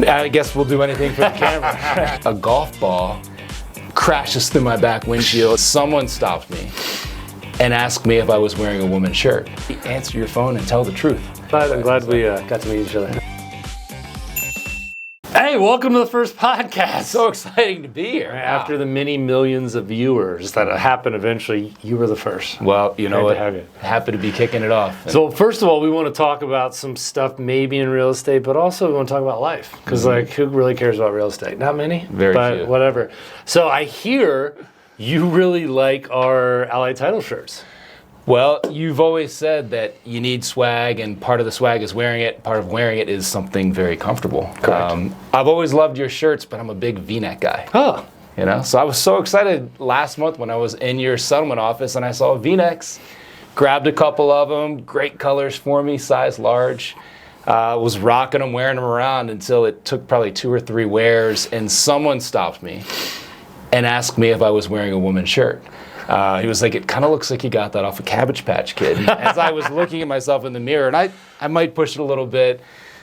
I guess we'll do anything for the camera. A golf ball crashes through my back windshield. Someone stopped me and asked me if I was wearing a woman's shirt. Answer your phone and tell the truth. I'm glad we got to meet each other. Hey, welcome to the first podcast. So exciting to be here. After the many millions of viewers that happened eventually, you were the first. Well, you know what? Have you. Happy to be kicking it off. So first of all, we want to talk about some stuff maybe in real estate, but also we want to talk about life. Because who really cares about real estate? Not many. Very but few. Whatever. So I hear you really like our Allied Title shirts. Well, you've always said that you need swag, and part of the swag is wearing it. Part of wearing it is something very comfortable. Correct. I've always loved your shirts, but I'm a big V-neck guy. Oh. You know, so I was so excited last month when I was in your settlement office and I saw V-necks. Grabbed a couple of them, great colors for me, size large. Was rocking them, wearing them around until it took probably 2 or 3 wears, and someone stopped me and asked me if I was wearing a woman's shirt. He was like, it kind of looks like you got that off a Cabbage Patch Kid. As I was looking at myself in the mirror, and I might push it a little bit.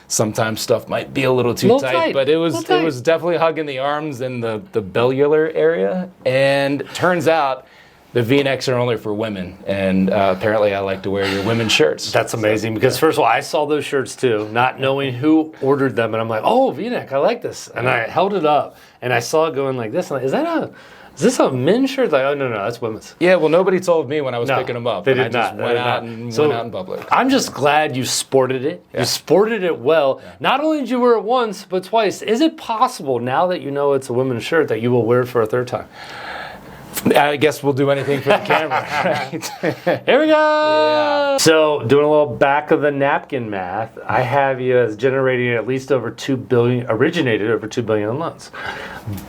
Sometimes stuff might be a little too tight, but it was definitely hugging the arms and the bellular area. And turns out the V-necks are only for women, and apparently I like to wear your women's shirts. That's amazing, because first of all, I saw those shirts too, not knowing who ordered them, and I'm like, oh, V-neck, I like this. And I held it up, and I saw it going like this, and I'm like, is this a men's shirt? Like, oh, no, that's women's. Yeah, well, nobody told me when I was picking them up. They did I just not. went out in public. I'm just glad you sported it. Yeah. You sported it well. Yeah. Not only did you wear it once, but twice. Is it possible, now that you know it's a women's shirt, that you will wear it for a third time? I guess we'll do anything for the camera, right? Here we go! Yeah. So, doing a little back of the napkin math, I have you as generating at least over 2 billion, originated over 2 billion in loans.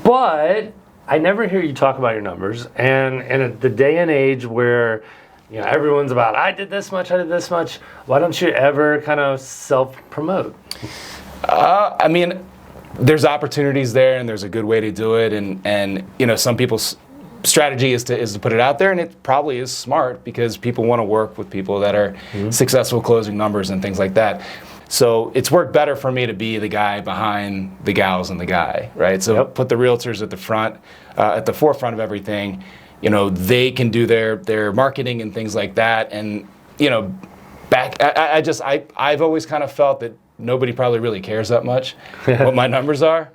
But I never hear you talk about your numbers, and in the day and age where everyone's about, I did this much, why don't you ever kind of self-promote? I mean, there's opportunities there, and there's a good way to do it, and some people's strategy is to put it out there, and it probably is smart because people want to work with people that are successful closing numbers and things like that. So it's worked better for me to be the guy behind the gals and the guy, right? So put the realtors at the front, at the forefront of everything. They can do their marketing and things like that. And I've always kind of felt that nobody probably really cares that much what my numbers are.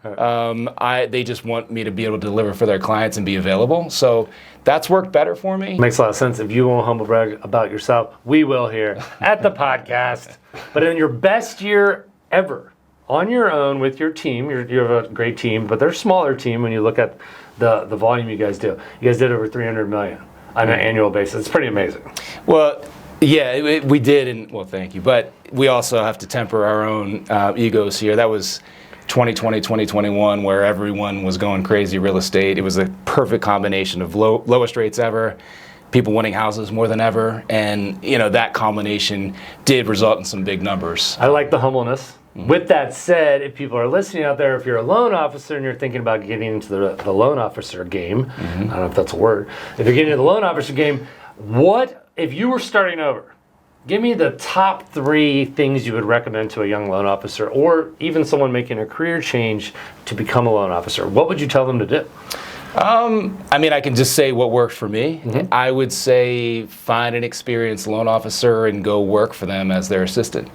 They just want me to be able to deliver for their clients and be available. So that's worked better for me. Makes a lot of sense. If you won't humble brag about yourself, we will here at the podcast. But in your best year ever, on your own with your team, you have a great team, but they're a smaller team when you look at the volume you guys do. You guys did over $300 million on an annual basis. It's pretty amazing. Well, yeah, we did, and well, thank you. But we also have to temper our own egos here. That was 2020, 2021, where everyone was going crazy real estate. It was a perfect combination of lowest rates ever, people wanting houses more than ever, and that combination did result in some big numbers. I like the humbleness. With that said, if people are listening out there, if you're a loan officer and you're thinking about getting into the loan officer game, I don't know if that's a word. If you're getting into the loan officer game, what if you were starting over? Give me the top 3 things you would recommend to a young loan officer, or even someone making a career change to become a loan officer. What would you tell them to do? I mean, I can just say what worked for me. I would say find an experienced loan officer and go work for them as their assistant.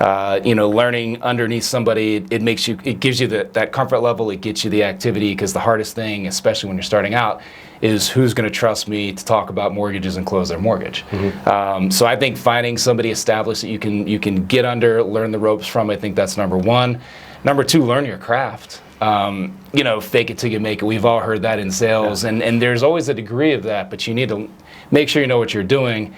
Learning underneath somebody, it gives you that comfort level. It gets you the activity, because the hardest thing, especially when you're starting out, is who's going to trust me to talk about mortgages and close their mortgage. So I think finding somebody established that you can get under, learn the ropes from, I think that's number 1. Number 2, learn your craft. Fake it till you make it. We've all heard that in sales, and there's always a degree of that, but you need to make sure you know what you're doing.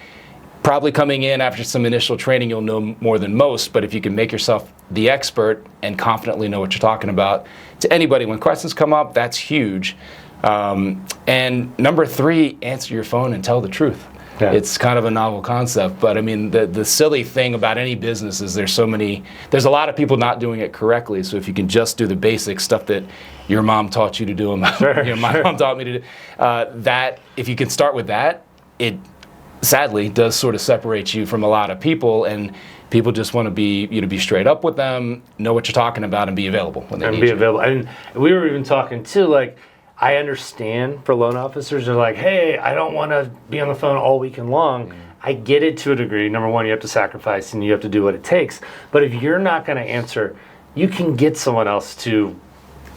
Probably coming in after some initial training, you'll know more than most, but if you can make yourself the expert and confidently know what you're talking about to anybody when questions come up, that's huge. And number 3, answer your phone and tell the truth. Yeah. It's kind of a novel concept, but I mean, the silly thing about any business is there's a lot of people not doing it correctly. So if you can just do the basic stuff that your mom taught you to do, and my mom taught me to do, that if you can start with that, sadly does sort of separate you from a lot of people, and people just want to be you to be straight up with them, know what you're talking about, and be available when they need be you. available. And we were even talking too, like, I understand for loan officers, they're like, hey, I don't want to be on the phone all weekend long. I get it to a degree. Number one, you have to sacrifice and you have to do what it takes. But if you're not going to answer, you can get someone else to,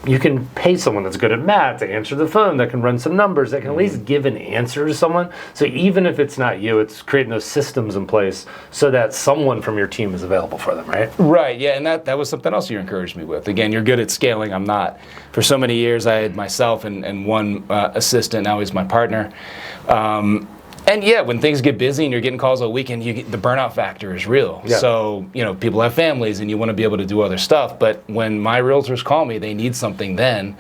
you can pay someone that's good at math to answer the phone, that can run some numbers, that can at least give an answer to someone. So even if it's not you, it's creating those systems in place so that someone from your team is available for them, right? Right, yeah, and that was something else you encouraged me with. Again, you're good at scaling, I'm not. For so many years, I had myself and one assistant, now he's my partner. And yeah, when things get busy and you're getting calls all weekend, the burnout factor is real. Yeah. So, people have families and you want to be able to do other stuff. But when my realtors call me, they need something then.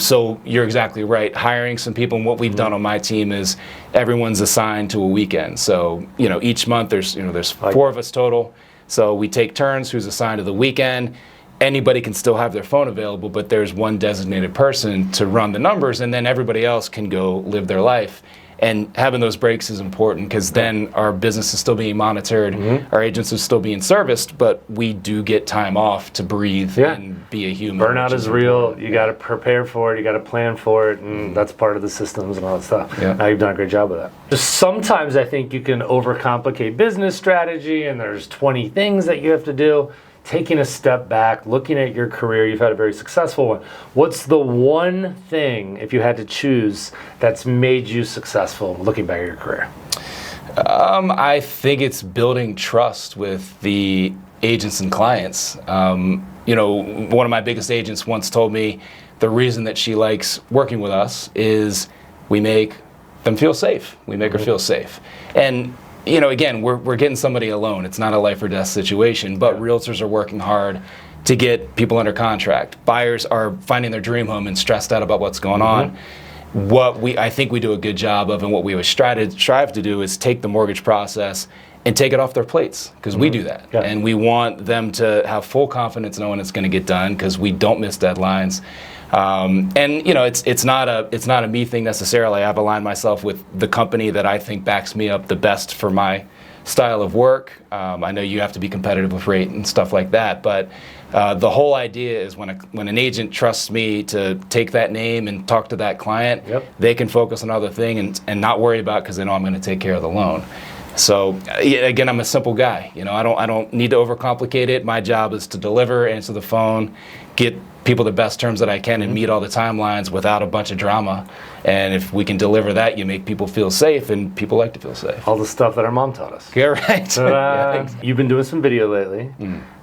So you're exactly right. Hiring some people, and what we've done on my team is everyone's assigned to a weekend. So, each month there's 4 of us total. So we take turns who's assigned to the weekend. Anybody can still have their phone available, but there's one designated person to run the numbers, and then everybody else can go live their life. And having those breaks is important because then our business is still being monitored, our agents are still being serviced, but we do get time off to breathe and be a human. Burnout is real. You got to prepare for it. You got to plan for it, and that's part of the systems and all that stuff. Yeah. Now you've done a great job with that. Just sometimes I think you can overcomplicate business strategy, and there's 20 things that you have to do. Taking a step back, looking at your career, you've had a very successful one. What's the one thing, if you had to choose, that's made you successful looking back at your career? I think it's building trust with the agents and clients. One of my biggest agents once told me the reason that she likes working with us is we make them feel safe. We make her feel safe. And again, we're getting somebody alone. It's not a life or death situation, but realtors are working hard to get people under contract. Buyers are finding their dream home and stressed out about what's going on. What I think we do a good job of, and what we always strive to do, is take the mortgage process and take it off their plates, because we do that. Yeah. And we want them to have full confidence knowing it's going to get done, because we don't miss deadlines. It's not a me thing necessarily. I've aligned myself with the company that I think backs me up the best for my style of work. I know you have to be competitive with rate and stuff like that, but the whole idea is when an agent trusts me to take that name and talk to that client, they can focus on other things and not worry about, because they know I'm going to take care of the loan. So again, I'm a simple guy. I don't need to overcomplicate it. My job is to deliver, answer the phone, get people the best terms that I can, and meet all the timelines without a bunch of drama. And if we can deliver that, you make people feel safe, and people like to feel safe. All the stuff that our mom taught us. Yeah, right. You've been doing some video lately,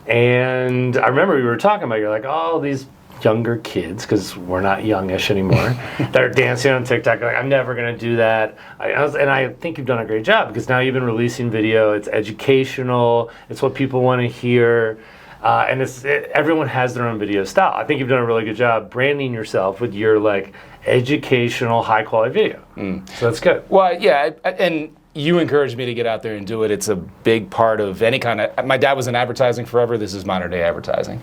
and I remember we were talking about, you're like, oh, these younger kids, because we're not youngish anymore, that are dancing on TikTok, like, I'm never going to do that. And I think you've done a great job, because now you've been releasing video. It's educational. It's what people want to hear. And everyone has their own video style. I think you've done a really good job branding yourself with your educational, high quality video. So that's good. Well, yeah, and you encouraged me to get out there and do it. It's a big part of any kind of. My dad was in advertising forever. This is modern day advertising,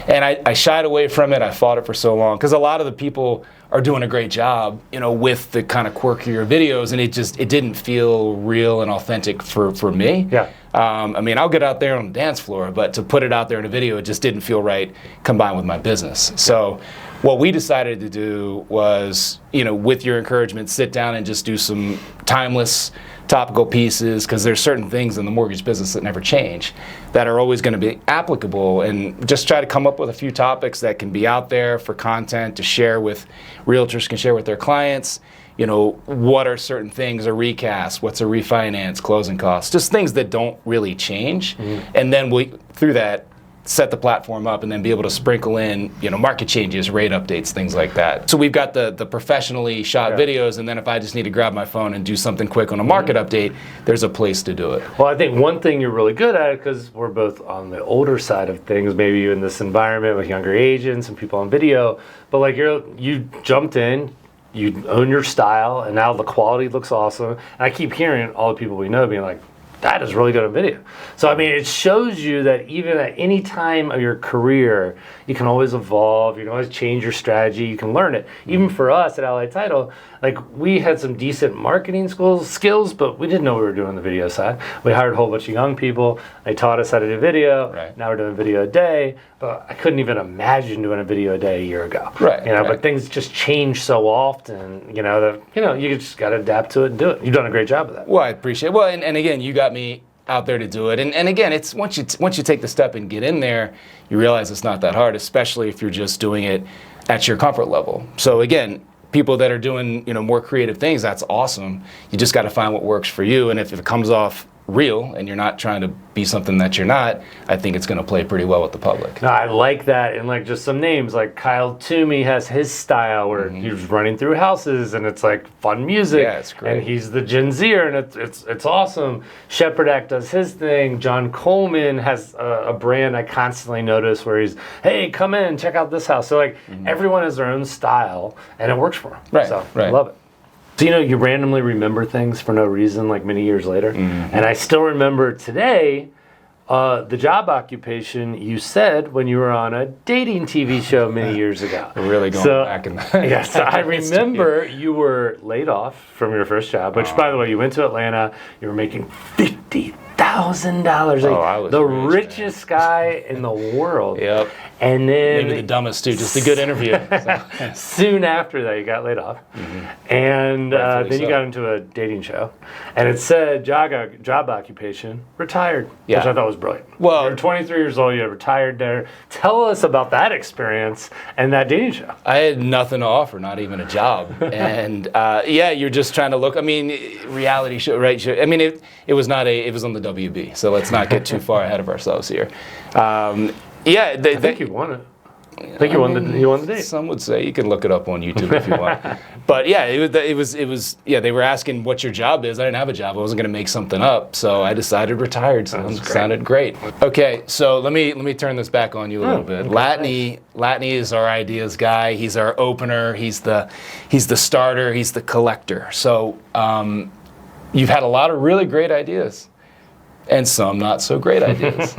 and I shied away from it. I fought it for so long because a lot of the people are doing a great job, with the kind of quirkier videos, and it didn't feel real and authentic for me. Yeah. I'll get out there on the dance floor, but to put it out there in a video, it just didn't feel right combined with my business. So what we decided to do was, with your encouragement, sit down and just do some timeless topical pieces, because there's certain things in the mortgage business that never change, that are always going to be applicable, and just try to come up with a few topics that can be out there for content to share with realtors, can share with their clients. What are certain things, a recast, what's a refinance, closing costs, just things that don't really change. And then we, through that, set the platform up and then be able to sprinkle in, market changes, rate updates, things like that. So we've got the professionally shot videos, and then if I just need to grab my phone and do something quick on a market update, there's a place to do it. Well, I think one thing you're really good at, because we're both on the older side of things, maybe you in this environment with younger agents and people on video, but you jumped in, you own your style, and now the quality looks awesome. And I keep hearing all the people we know being like, that is really good on video. So, I mean, it shows you that even at any time of your career, you can always evolve, you can always change your strategy, you can learn it. Even for us at Allied Title, like, we had some decent marketing skills, but we didn't know what we were doing on the video side. We hired a whole bunch of young people. They taught us how to do video. Right. Now we're doing video a day, but I couldn't even imagine doing a video a day a year ago. Right. You know, right. but things just change so often, you know, that, you know, you just got to adapt to it and do it. You've done a great job of that. Well, I appreciate it. Well, and again, you got me out there to do it. And again, it's once you take the step and get in there, you realize it's not that hard, especially if you're just doing it at your comfort level. So again, people that are doing, you know, more creative things, that's awesome. You just got to find what works for you. And if it comes off real and you're not trying to be something that you're not, I think it's going to play pretty well with the public. No, I like that. And like just some names, like Kyle Toomey has his style where he's running through houses and it's like fun music. Yeah, it's great. And he's the Gen Zer and it's awesome. Shepherd does his thing. John Coleman has a brand I constantly notice where he's, hey, come in, check out this house. So like everyone has their own style and it works for them. Right, So right. I love it. So, you know, you randomly remember things for no reason, like many years later. And I still remember today the job occupation you said when you were on a dating TV show many years ago. We're really going back in the Yeah, so I remember you were laid off from your first job, which, by the way, you went to Atlanta. You were making $50,000. I was the rich, richest guy in the world. Yep. And then Maybe the dumbest too, just a good interview. So. soon after that, you got laid off. And then you so. got into a dating show. And it said job occupation, retired, Yeah. which I thought was brilliant. Well- You're 23 years old, you're retired there. Tell us about that experience and that dating show. I had nothing to offer, not even a job. And yeah, you're just trying to look, I mean, reality show, right? I mean, it was on the WB, so let's not get too far ahead of ourselves here. Yeah, I think you won it. I think you won the date. Some would say. You can look it up on YouTube if you want. But yeah, it was. Yeah, they were asking what your job is. I didn't have a job. I wasn't going to make something up, so I decided retired. Sounded great. Okay, so let me turn this back on you a little bit. Okay, Latane is our ideas guy. He's our opener. He's the starter. He's the collector. So you've had a lot of really great ideas, and some not so great ideas.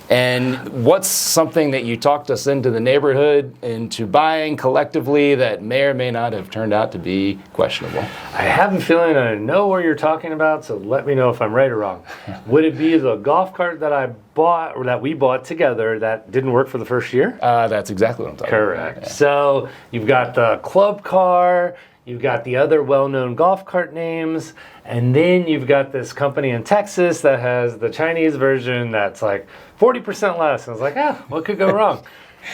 And what's something that you talked us into the neighborhood, into buying collectively that may or may not have turned out to be questionable? I have a feeling I know where you're talking about, so let me know if I'm right or wrong. Would it be the golf cart that I bought, or that we bought together, that didn't work for the first year? That's exactly what I'm talking Correct. about. Yeah. So you've got the club car, you've got the other well-known golf cart names, and then you've got this company in Texas that has the Chinese version that's like 40% less. And I was like, what could go wrong?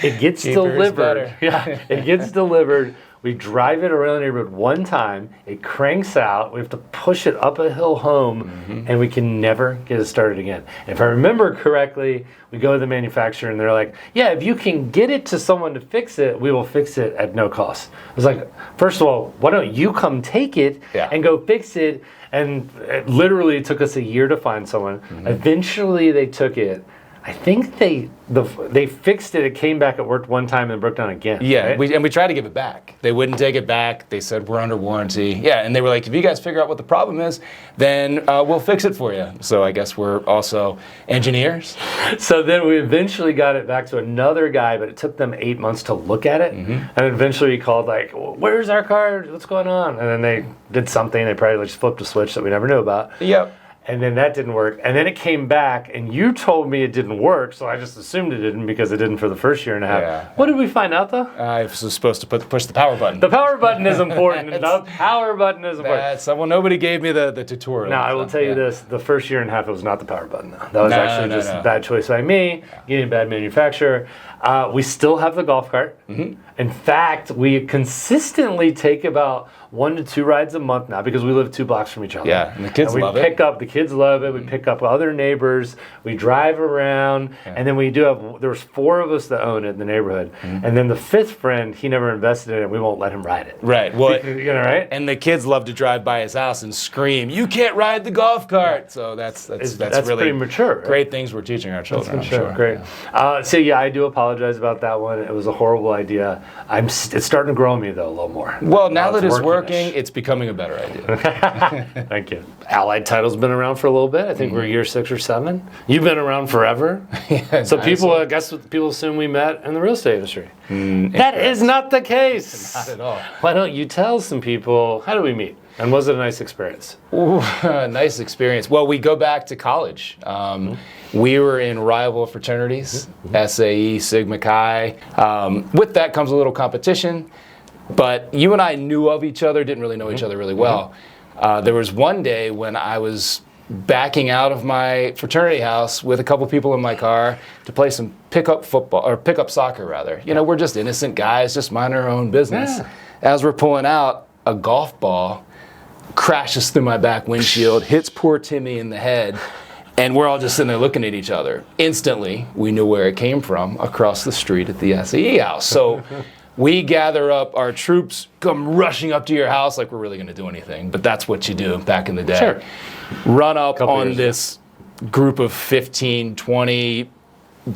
It gets Cheaper is delivered. better. Yeah, it gets delivered. We drive it around the neighborhood one time. It cranks out. We have to push it up a hill home, and we can never get it started again. If I remember correctly, we go to the manufacturer, and they're like, yeah, if you can get it to someone to fix it, we will fix it at no cost. I was like, first of all, why don't you come take it and go fix it? And it literally took us a year to find someone. Eventually, they took it. I think they fixed it. It came back. It worked one time and broke down again. Yeah, right? we tried to give it back. They wouldn't take it back. They said, we're under warranty. Yeah, and they were like, if you guys figure out what the problem is, then we'll fix it for you. So I guess we're also engineers. So then we eventually got it back to another guy, but it took them 8 months to look at it. And eventually he called like, where's our card? What's going on? And then they did something. They probably just flipped a switch that we never knew about. Yep. And then that didn't work. And then it came back, and you told me it didn't work, so I just assumed it didn't because it didn't for the first year and a half. Yeah. What did we find out, though? I was supposed to push the power button. The power button is important. The power button is important. Well, nobody gave me the tutorial. Now, I will tell you this. The first year and a half, it was not the power button, though. That was actually just a bad choice by me, getting a bad manufacturer. We still have the golf cart. In fact, we consistently take about 1 to 2 rides a month now because we live 2 blocks from each other. Yeah, and the kids love it. The kids love it. We pick up other neighbors. We drive around, and then we do have. There was 4 of us that own it in the neighborhood, and then the 5th friend, he never invested in it. We won't let him ride it. Right. Well, right. And the kids love to drive by his house and scream, "You can't ride the golf cart!" So that's really pretty mature. Right? Great things we're teaching our children. I'm sure. Great. Yeah. So yeah, I do apologize about that one. It was a horrible idea. It's starting to grow on me though a little more. Well, now that it's working, it's becoming a better idea. Thank you. Allied Title's been around around for a little bit. I think we're year 6 or 7. You've been around forever. Yeah, So nice. people assume we met in the real estate industry. That is not the case. Not at all. Why don't you tell some people, how did we meet? And was it a nice experience? Ooh, nice experience. Well, we go back to college. We were in rival fraternities, SAE, Sigma Chi. With that comes a little competition, but you and I knew of each other, didn't really know each other really well. There was one day when I was backing out of my fraternity house with a couple people in my car to play some pickup soccer rather. You know, we're just innocent guys, just minding our own business. Yeah. As we're pulling out, a golf ball crashes through my back windshield, hits poor Timmy in the head, and we're all just sitting there looking at each other. Instantly, we knew where it came from, across the street at the SAE house. So we gather up our troops, come rushing up to your house like we're really going to do anything, but that's what you do back in the day. Sure. Run up on this group of 15, 20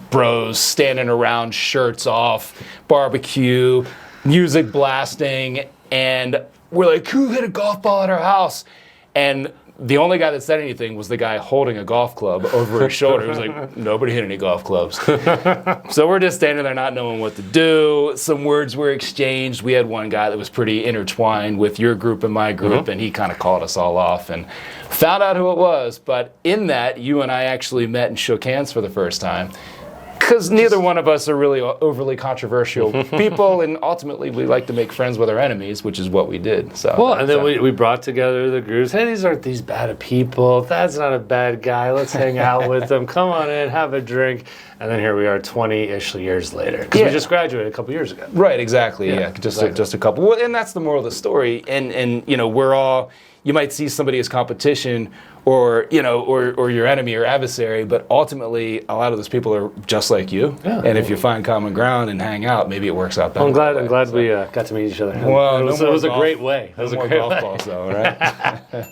bros standing around, shirts off, barbecue, music blasting, and we're like, who hit a golf ball at our house? And the only guy that said anything was the guy holding a golf club over his shoulder. He was like, nobody hit any golf clubs. So we're just standing there not knowing what to do. Some words were exchanged. We had one guy that was pretty intertwined with your group and my group, and he kind of called us all off and found out who it was. But in that, you and I actually met and shook hands for the first time. Because neither one of us are really overly controversial people, and ultimately we like to make friends with our enemies, which is what we did. So well, and then we brought together the groups. Hey, these aren't these bad of people. That's not a bad guy. Let's hang out with them. Come on in, have a drink. And then here we are 20-ish years later. Because we just graduated a couple years ago. Right, exactly. Yeah, just a couple. Well, and that's the moral of the story. And you know, we're all, you might see somebody as competition or, you know, or your enemy or adversary, but ultimately a lot of those people are just like you. Yeah. And if you find common ground and hang out, maybe it works out better. Well, I'm glad we got to meet each other. Well, it was a great way. It was a great golf balls though, right?